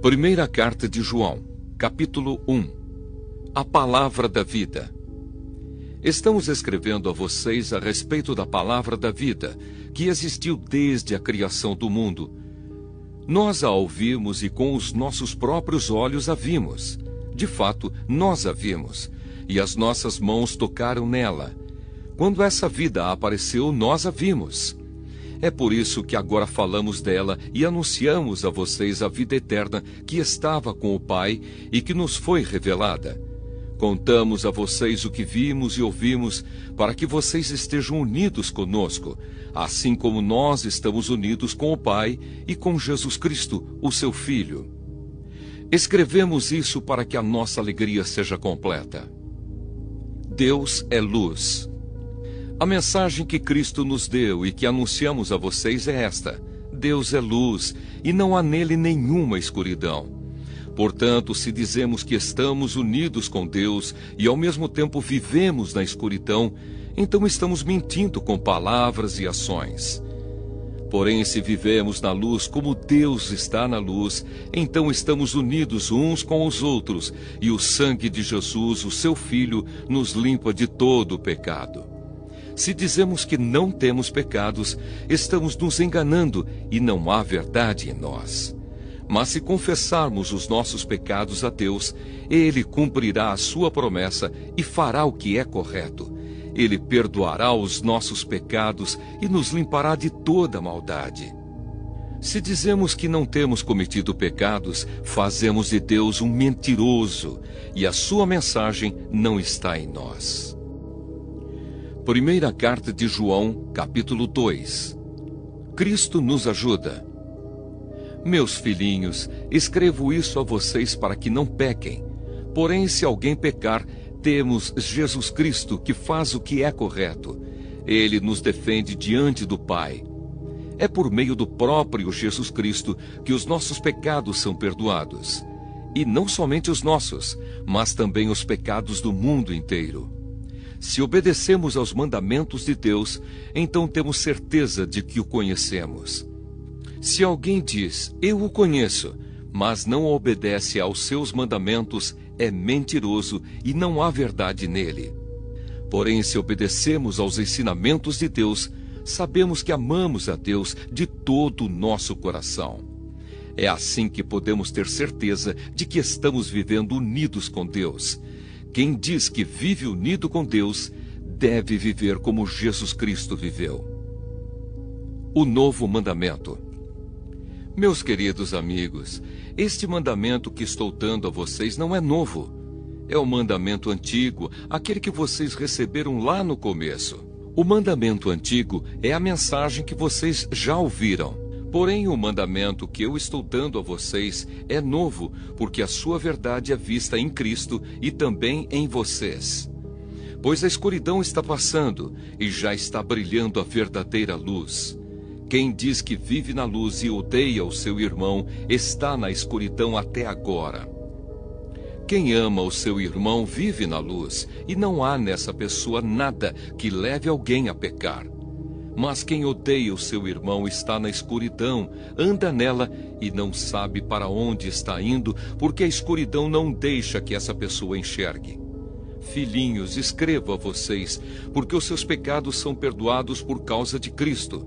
Primeira carta de João, capítulo 1. A palavra da vida. Estamos escrevendo a vocês a respeito da palavra da vida, que existiu desde a criação do mundo. Nós a ouvimos e com os nossos próprios olhos a vimos. De fato, nós a vimos, e as nossas mãos tocaram nela. Quando essa vida apareceu, nós a vimos. É por isso que agora falamos dela e anunciamos a vocês a vida eterna que estava com o Pai e que nos foi revelada. Contamos a vocês o que vimos e ouvimos, para que vocês estejam unidos conosco, assim como nós estamos unidos com o Pai e com Jesus Cristo, o seu Filho. Escrevemos isso para que a nossa alegria seja completa. Deus é luz. A mensagem que Cristo nos deu e que anunciamos a vocês é esta: Deus é luz, e não há nele nenhuma escuridão. Portanto, se dizemos que estamos unidos com Deus e ao mesmo tempo vivemos na escuridão, então estamos mentindo com palavras e ações. Porém, se vivemos na luz como Deus está na luz, então estamos unidos uns com os outros, e o sangue de Jesus, o seu Filho, nos limpa de todo o pecado. Se dizemos que não temos pecados, estamos nos enganando e não há verdade em nós. Mas se confessarmos os nossos pecados a Deus, Ele cumprirá a sua promessa e fará o que é correto. Ele perdoará os nossos pecados e nos limpará de toda maldade. Se dizemos que não temos cometido pecados, fazemos de Deus um mentiroso, e a sua mensagem não está em nós. Primeira carta de João, capítulo 2. Cristo nos ajuda. Meus filhinhos, escrevo isso a vocês para que não pequem. Porém, se alguém pecar, temos Jesus Cristo, que faz o que é correto. Ele nos defende diante do Pai. É por meio do próprio Jesus Cristo que os nossos pecados são perdoados. E não somente os nossos, mas também os pecados do mundo inteiro. Se obedecemos aos mandamentos de Deus, então temos certeza de que o conhecemos. Se alguém diz, eu o conheço, mas não obedece aos seus mandamentos, é mentiroso e não há verdade nele. Porém, se obedecemos aos ensinamentos de Deus, sabemos que amamos a Deus de todo o nosso coração. É assim que podemos ter certeza de que estamos vivendo unidos com Deus. Quem diz que vive unido com Deus, deve viver como Jesus Cristo viveu. O novo mandamento. Meus queridos amigos, este mandamento que estou dando a vocês não é novo. É o mandamento antigo, aquele que vocês receberam lá no começo. O mandamento antigo é a mensagem que vocês já ouviram. Porém, o mandamento que eu estou dando a vocês é novo, porque a sua verdade é vista em Cristo e também em vocês. Pois a escuridão está passando e já está brilhando a verdadeira luz. Quem diz que vive na luz e odeia o seu irmão está na escuridão até agora. Quem ama o seu irmão vive na luz, e não há nessa pessoa nada que leve alguém a pecar. Mas quem odeia o seu irmão está na escuridão, anda nela e não sabe para onde está indo, porque a escuridão não deixa que essa pessoa enxergue. Filhinhos, escrevo a vocês, porque os seus pecados são perdoados por causa de Cristo.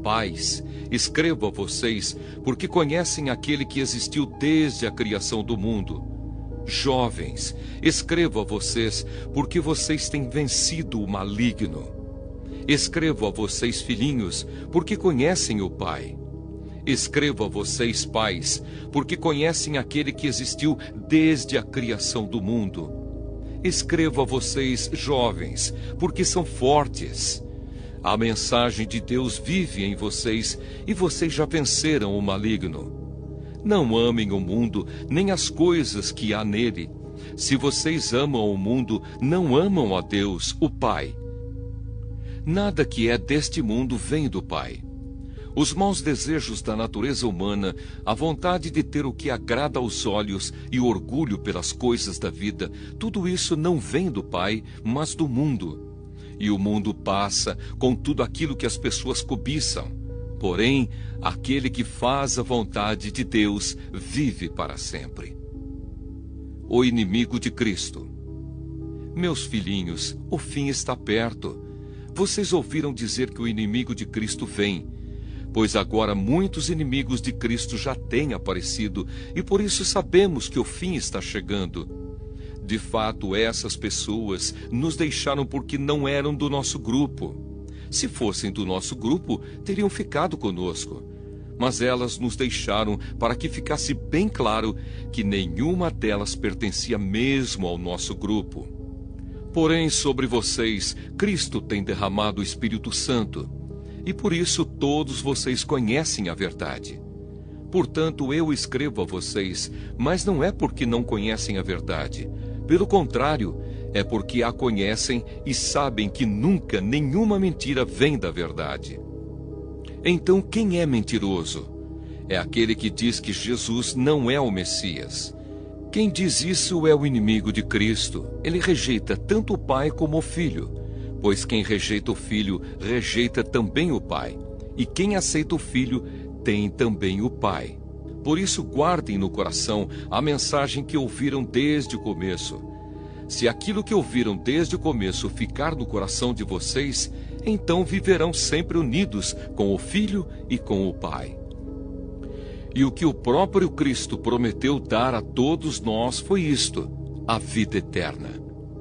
Pais, escrevo a vocês, porque conhecem aquele que existiu desde a criação do mundo. Jovens, escrevo a vocês, porque vocês têm vencido o maligno. Escrevo a vocês, filhinhos, porque conhecem o Pai. Escrevo a vocês, pais, porque conhecem aquele que existiu desde a criação do mundo. Escrevo a vocês, jovens, porque são fortes. A mensagem de Deus vive em vocês e vocês já venceram o maligno. Não amem o mundo, nem as coisas que há nele. Se vocês amam o mundo, não amam a Deus, o Pai. Nada que é deste mundo vem do Pai. Os maus desejos da natureza humana, a vontade de ter o que agrada aos olhos e o orgulho pelas coisas da vida, tudo isso não vem do Pai, mas do mundo. E o mundo passa com tudo aquilo que as pessoas cobiçam. Porém, aquele que faz a vontade de Deus vive para sempre. O inimigo de Cristo. Meus filhinhos, o fim está perto. Vocês ouviram dizer que o inimigo de Cristo vem, pois agora muitos inimigos de Cristo já têm aparecido, e por isso sabemos que o fim está chegando. De fato, essas pessoas nos deixaram porque não eram do nosso grupo. Se fossem do nosso grupo, teriam ficado conosco. Mas elas nos deixaram para que ficasse bem claro que nenhuma delas pertencia mesmo ao nosso grupo. Porém, sobre vocês, Cristo tem derramado o Espírito Santo, e por isso todos vocês conhecem a verdade. Portanto, eu escrevo a vocês, mas não é porque não conhecem a verdade. Pelo contrário, é porque a conhecem e sabem que nunca nenhuma mentira vem da verdade. Então, quem é mentiroso? É aquele que diz que Jesus não é o Messias. Quem diz isso é o inimigo de Cristo. Ele rejeita tanto o Pai como o Filho, pois quem rejeita o Filho, rejeita também o Pai. E quem aceita o Filho, tem também o Pai. Por isso, guardem no coração a mensagem que ouviram desde o começo. Se aquilo que ouviram desde o começo ficar no coração de vocês, então viverão sempre unidos com o Filho e com o Pai. E o que o próprio Cristo prometeu dar a todos nós foi isto: a vida eterna.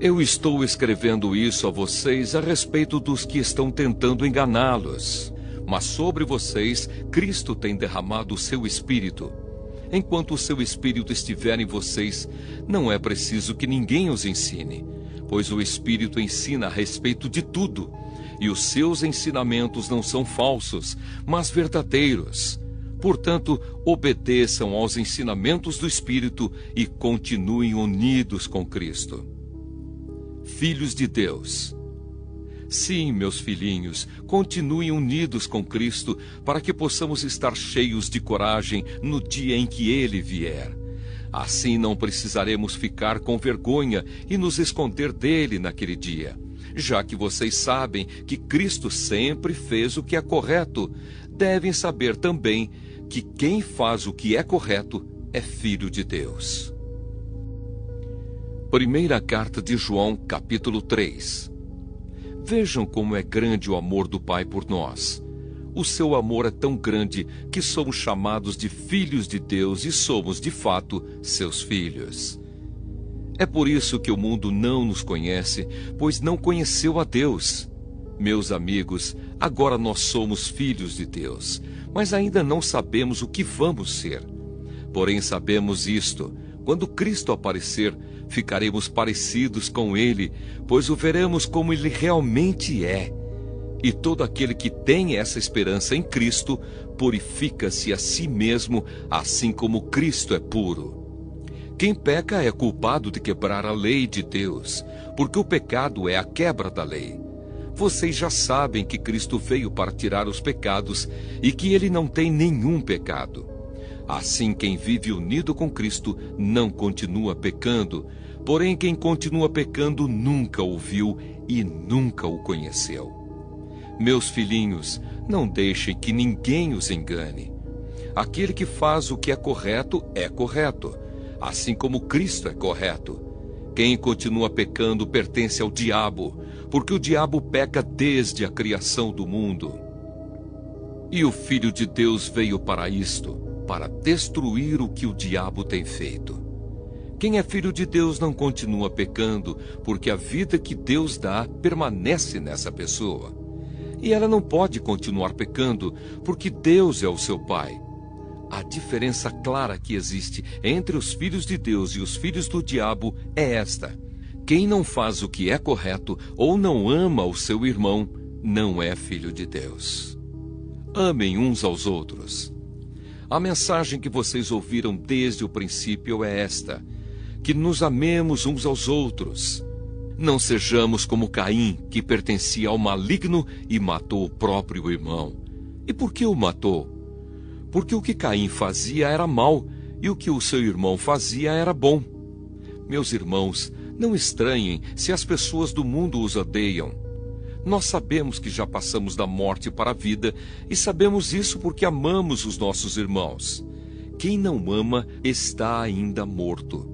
Eu estou escrevendo isso a vocês a respeito dos que estão tentando enganá-los. Mas sobre vocês, Cristo tem derramado o seu Espírito. Enquanto o seu Espírito estiver em vocês, não é preciso que ninguém os ensine, pois o Espírito ensina a respeito de tudo, e os seus ensinamentos não são falsos, mas verdadeiros. Portanto, obedeçam aos ensinamentos do Espírito e continuem unidos com Cristo. Filhos de Deus. Sim, meus filhinhos, continuem unidos com Cristo para que possamos estar cheios de coragem no dia em que Ele vier. Assim não precisaremos ficar com vergonha e nos esconder dele naquele dia. Já que vocês sabem que Cristo sempre fez o que é correto, devem saber também que quem faz o que é correto é filho de Deus. Primeira carta de João, capítulo 3. Vejam como é grande o amor do Pai por nós. O seu amor é tão grande que somos chamados de filhos de Deus e somos, de fato, seus filhos. É por isso que o mundo não nos conhece, pois não conheceu a Deus. Meus amigos, agora nós somos filhos de Deus, mas ainda não sabemos o que vamos ser. Porém sabemos isto: quando Cristo aparecer, ficaremos parecidos com Ele, pois o veremos como Ele realmente é. E todo aquele que tem essa esperança em Cristo, purifica-se a si mesmo, assim como Cristo é puro. Quem peca é culpado de quebrar a lei de Deus, porque o pecado é a quebra da lei. Vocês já sabem que Cristo veio para tirar os pecados e que Ele não tem nenhum pecado. Assim, quem vive unido com Cristo não continua pecando, porém quem continua pecando nunca o viu e nunca o conheceu. Meus filhinhos, não deixem que ninguém os engane. Aquele que faz o que é correto, assim como Cristo é correto. Quem continua pecando pertence ao diabo, porque o diabo peca desde a criação do mundo. E o Filho de Deus veio para isto, para destruir o que o diabo tem feito. Quem é filho de Deus não continua pecando, porque a vida que Deus dá permanece nessa pessoa. E ela não pode continuar pecando, porque Deus é o seu Pai. A diferença clara que existe entre os filhos de Deus e os filhos do diabo é esta: quem não faz o que é correto ou não ama o seu irmão, não é filho de Deus. Amem uns aos outros. A mensagem que vocês ouviram desde o princípio é esta: que nos amemos uns aos outros. Não sejamos como Caim, que pertencia ao maligno e matou o próprio irmão. E por que o matou? Porque o que Caim fazia era mal, e o que o seu irmão fazia era bom. Meus irmãos, não estranhem se as pessoas do mundo os odeiam. Nós sabemos que já passamos da morte para a vida e sabemos isso porque amamos os nossos irmãos. Quem não ama está ainda morto.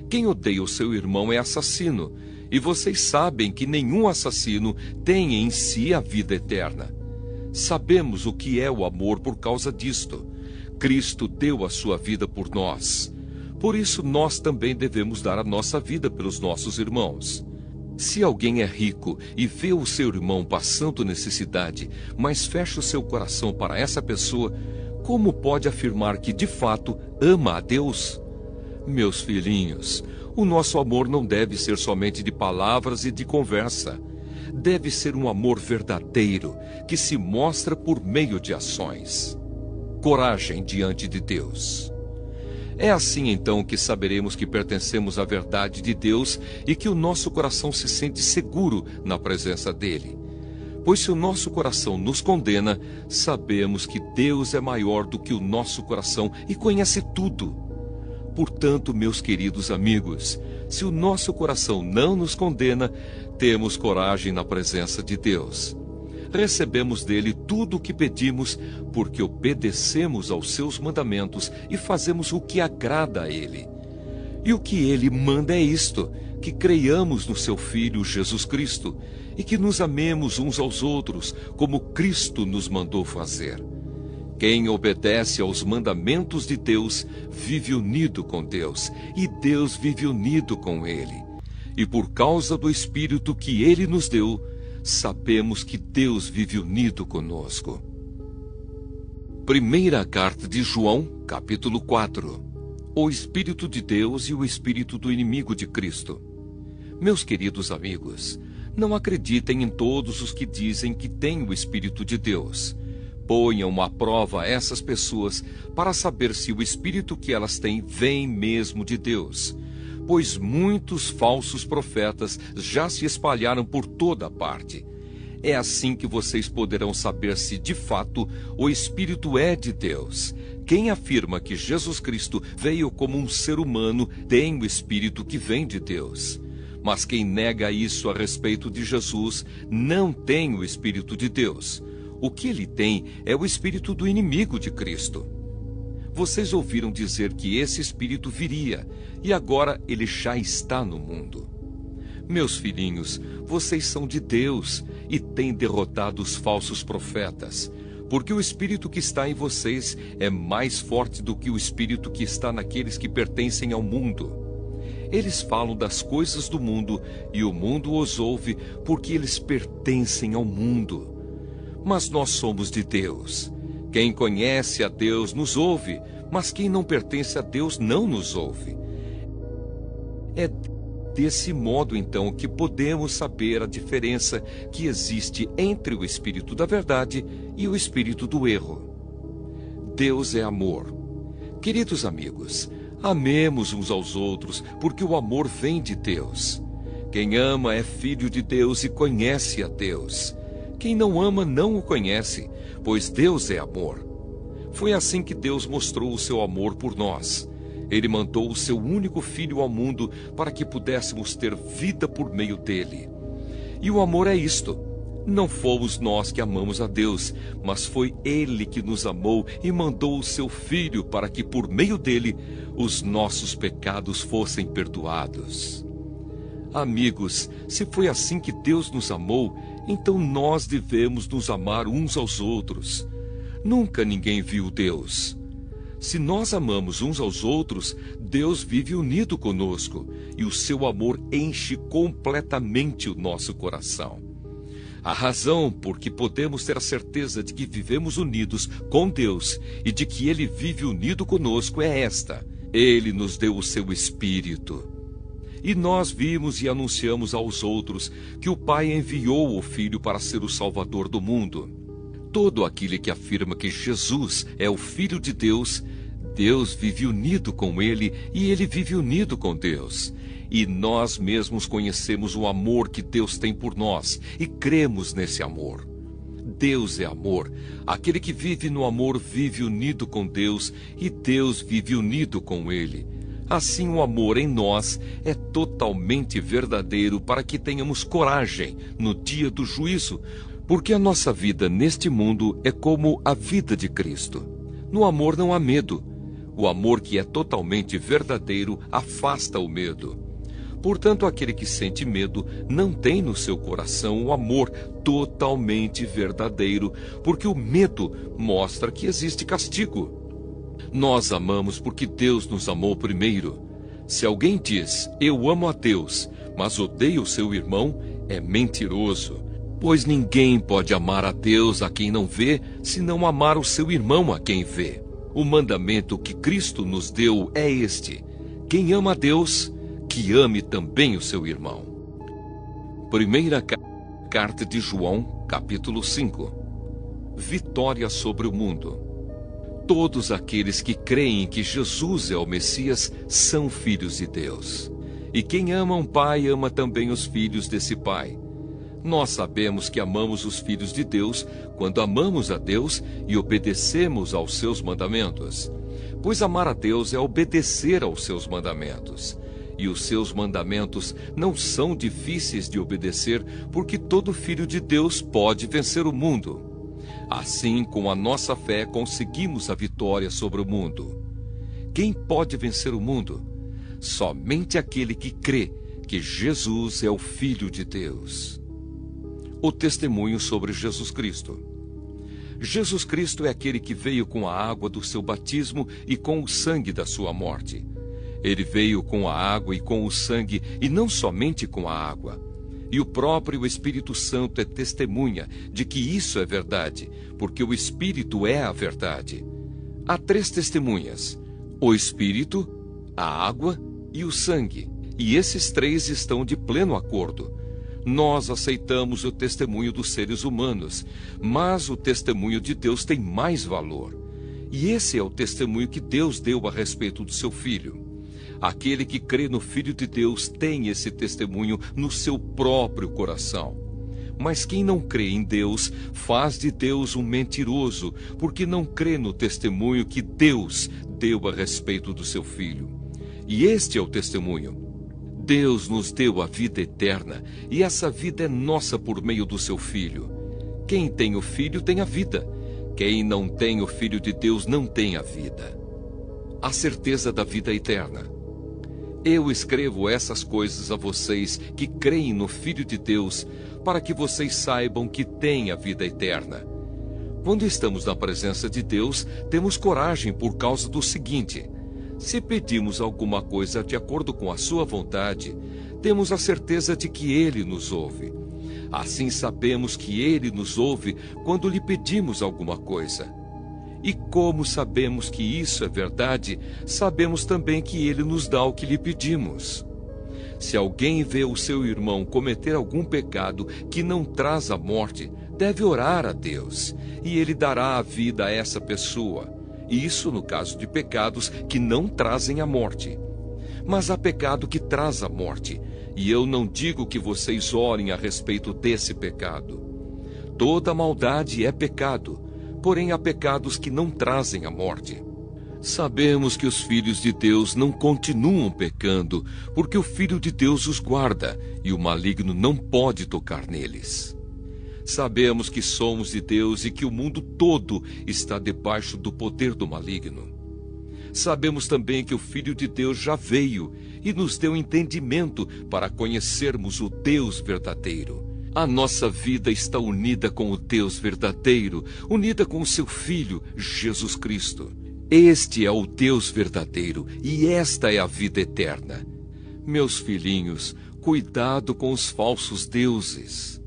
Quem odeia o seu irmão é assassino, e vocês sabem que nenhum assassino tem em si a vida eterna. Sabemos o que é o amor por causa disto. Cristo deu a sua vida por nós. Por isso nós também devemos dar a nossa vida pelos nossos irmãos. Se alguém é rico e vê o seu irmão passando necessidade, mas fecha o seu coração para essa pessoa, como pode afirmar que de fato ama a Deus? Meus filhinhos, o nosso amor não deve ser somente de palavras e de conversa. Deve ser um amor verdadeiro, que se mostra por meio de ações. Coragem diante de Deus. É assim então que saberemos que pertencemos à verdade de Deus e que o nosso coração se sente seguro na presença dele. Pois se o nosso coração nos condena, sabemos que Deus é maior do que o nosso coração e conhece tudo. Portanto, meus queridos amigos, se o nosso coração não nos condena, temos coragem na presença de Deus. Recebemos dele tudo o que pedimos, porque obedecemos aos seus mandamentos e fazemos o que agrada a ele. E o que ele manda é isto, que creiamos no seu Filho Jesus Cristo, e que nos amemos uns aos outros, como Cristo nos mandou fazer. Quem obedece aos mandamentos de Deus, vive unido com Deus, e Deus vive unido com ele. E por causa do Espírito que ele nos deu, sabemos que Deus vive unido conosco. Primeira carta de João, capítulo 4. O Espírito de Deus e o Espírito do inimigo de Cristo. Meus queridos amigos, não acreditem em todos os que dizem que têm o Espírito de Deus. Ponham à prova essas pessoas para saber se o Espírito que elas têm vem mesmo de Deus. Pois muitos falsos profetas já se espalharam por toda parte. É assim que vocês poderão saber se, de fato, o Espírito é de Deus. Quem afirma que Jesus Cristo veio como um ser humano tem o Espírito que vem de Deus. Mas quem nega isso a respeito de Jesus não tem o Espírito de Deus. O que ele tem é o Espírito do inimigo de Cristo. Vocês ouviram dizer que esse Espírito viria, e agora ele já está no mundo. Meus filhinhos, vocês são de Deus e têm derrotado os falsos profetas, porque o Espírito que está em vocês é mais forte do que o Espírito que está naqueles que pertencem ao mundo. Eles falam das coisas do mundo e o mundo os ouve porque eles pertencem ao mundo. Mas nós somos de Deus. Quem conhece a Deus nos ouve, mas quem não pertence a Deus não nos ouve. É desse modo, então, que podemos saber a diferença que existe entre o Espírito da verdade e o Espírito do erro. Deus é amor. Queridos amigos, amemos uns aos outros, porque o amor vem de Deus. Quem ama é filho de Deus e conhece a Deus. Quem não ama não o conhece, pois Deus é amor. Foi assim que Deus mostrou o seu amor por nós. Ele mandou o seu único Filho ao mundo para que pudéssemos ter vida por meio dele. E o amor é isto: não fomos nós que amamos a Deus, mas foi ele que nos amou e mandou o seu Filho para que por meio dele os nossos pecados fossem perdoados. Amigos, se foi assim que Deus nos amou, então nós devemos nos amar uns aos outros. Nunca ninguém viu Deus. Se nós amamos uns aos outros, Deus vive unido conosco, e o seu amor enche completamente o nosso coração. A razão por que podemos ter a certeza de que vivemos unidos com Deus e de que Ele vive unido conosco é esta: Ele nos deu o seu Espírito. E nós vimos e anunciamos aos outros que o Pai enviou o Filho para ser o Salvador do mundo. Todo aquele que afirma que Jesus é o Filho de Deus, Deus vive unido com ele e ele vive unido com Deus. E nós mesmos conhecemos o amor que Deus tem por nós e cremos nesse amor. Deus é amor. Aquele que vive no amor vive unido com Deus e Deus vive unido com ele. Assim, o amor em nós é totalmente verdadeiro para que tenhamos coragem no dia do juízo, porque a nossa vida neste mundo é como a vida de Cristo. No amor não há medo. O amor que é totalmente verdadeiro afasta o medo. Portanto, aquele que sente medo não tem no seu coração o amor totalmente verdadeiro, porque o medo mostra que existe castigo. Nós amamos porque Deus nos amou primeiro. Se alguém diz, eu amo a Deus, mas odeia o seu irmão, é mentiroso. Pois ninguém pode amar a Deus a quem não vê, senão amar o seu irmão a quem vê. O mandamento que Cristo nos deu é este: quem ama a Deus, que ame também o seu irmão. Primeira carta de João, capítulo 5. Vitória sobre o mundo. Todos aqueles que creem que Jesus é o Messias são filhos de Deus. E quem ama um pai, ama também os filhos desse pai. Nós sabemos que amamos os filhos de Deus quando amamos a Deus e obedecemos aos seus mandamentos. Pois amar a Deus é obedecer aos seus mandamentos. E os seus mandamentos não são difíceis de obedecer, porque todo filho de Deus pode vencer o mundo. Assim, com a nossa fé, conseguimos a vitória sobre o mundo. Quem pode vencer o mundo? Somente aquele que crê que Jesus é o Filho de Deus. O testemunho sobre Jesus Cristo. Jesus Cristo é aquele que veio com a água do seu batismo e com o sangue da sua morte. Ele veio com a água e com o sangue, e não somente com a água. E o próprio Espírito Santo é testemunha de que isso é verdade, porque o Espírito é a verdade. Há 3 testemunhas: o Espírito, a água e o sangue. E esses 3 estão de pleno acordo. Nós aceitamos o testemunho dos seres humanos, mas o testemunho de Deus tem mais valor. E esse é o testemunho que Deus deu a respeito do seu Filho. Aquele que crê no Filho de Deus tem esse testemunho no seu próprio coração. Mas quem não crê em Deus faz de Deus um mentiroso, porque não crê no testemunho que Deus deu a respeito do seu Filho. E este é o testemunho. Deus nos deu a vida eterna, e essa vida é nossa por meio do seu Filho. Quem tem o Filho tem a vida. Quem não tem o Filho de Deus não tem a vida. A certeza da vida eterna. Eu escrevo essas coisas a vocês que creem no Filho de Deus, para que vocês saibam que têm a vida eterna. Quando estamos na presença de Deus, temos coragem por causa do seguinte: se pedimos alguma coisa de acordo com a sua vontade, temos a certeza de que Ele nos ouve. Assim sabemos que Ele nos ouve quando lhe pedimos alguma coisa. E como sabemos que isso é verdade, sabemos também que Ele nos dá o que lhe pedimos. Se alguém vê o seu irmão cometer algum pecado que não traz a morte, deve orar a Deus, e Ele dará a vida a essa pessoa. Isso no caso de pecados que não trazem a morte. Mas há pecado que traz a morte, e eu não digo que vocês orem a respeito desse pecado. Toda maldade é pecado, porém há pecados que não trazem a morte. Sabemos que os filhos de Deus não continuam pecando, porque o Filho de Deus os guarda, e o maligno não pode tocar neles. Sabemos que somos de Deus e que o mundo todo está debaixo do poder do maligno. Sabemos também que o Filho de Deus já veio e nos deu entendimento para conhecermos o Deus verdadeiro. A nossa vida está unida com o Deus verdadeiro, unida com o seu Filho, Jesus Cristo. Este é o Deus verdadeiro e esta é a vida eterna. Meus filhinhos, cuidado com os falsos deuses.